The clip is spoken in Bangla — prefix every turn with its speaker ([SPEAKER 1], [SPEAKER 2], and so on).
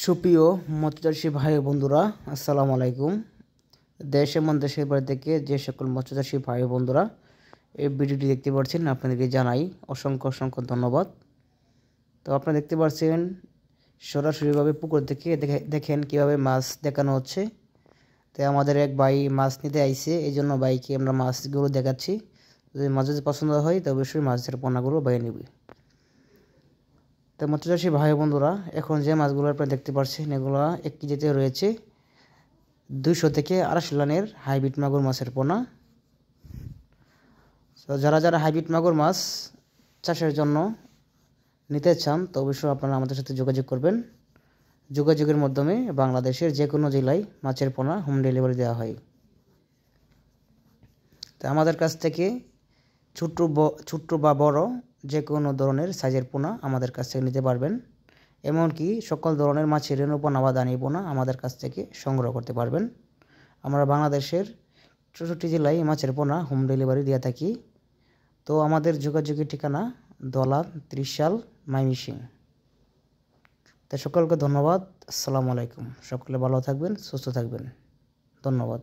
[SPEAKER 1] সুপ্রিয় মৎস্যচাষী ভাই ও বন্ধুরা, আসসালামু আলাইকুম। দেশ এবং দেশের বাইরে থেকে যে সকল মৎস্যচাষী ভাই ও বন্ধুরা এই ভিডিওটি দেখতে পাচ্ছেন, আপনাদেরকে জানাই অসংখ্য অসংখ্য ধন্যবাদ। তো আপনারা দেখতে পাচ্ছেন সরাসরিভাবে পুকুর থেকে দেখেন কীভাবে মাছ দেখানো হচ্ছে। তো আমাদের এক ভাই মাছ নিতে আইছে, এই জন্য ভাইকে আমরা মাছগুলো দেখাচ্ছি। যদি মাছ যদি পছন্দ হয় তো অবশ্যই মাছের পোনাগুলো বাইরে নেবে। তো মৎস্যচাষী ভাই বন্ধুরা, এখন যে মাছগুলো আপনারা দেখতে পাচ্ছেন এগুলো 1 কেজিতে রয়েছে 200 থেকে 250 লাইনের হাইব্রিড মাগুর মাছের পোনা। তো যারা যারা হাইব্রিড মাগুর মাছ চাষের জন্য নিতে চান তো অবশ্যই আপনারা আমাদের সাথে যোগাযোগ করবেন। যোগাযোগের মাধ্যমে বাংলাদেশের যে কোনো জেলায় মাছের পোনা হোম ডেলিভারি দেওয়া হয়। তো আমাদের কাছ থেকে ছোট্ট বা বড় যে কোনো ধরনের সাইজের পোনা আমাদের কাছ থেকে নিতে পারবেন। এমনকি সকল ধরনের মাছের রেণু পোনা বা দানি পোনা আমাদের কাছ থেকে সংগ্রহ করতে পারবেন। আমরা বাংলাদেশের 64 জেলায় মাছের পোনা হোম ডেলিভারি দিয়ে থাকি। তো আমাদের যোগাযোগের ঠিকানা দলা, ত্রিশাল, ময়মনসিং। তো সকলকে ধন্যবাদ। আসসালামু আলাইকুম। সকলে ভালো থাকবেন, সুস্থ থাকবেন। ধন্যবাদ।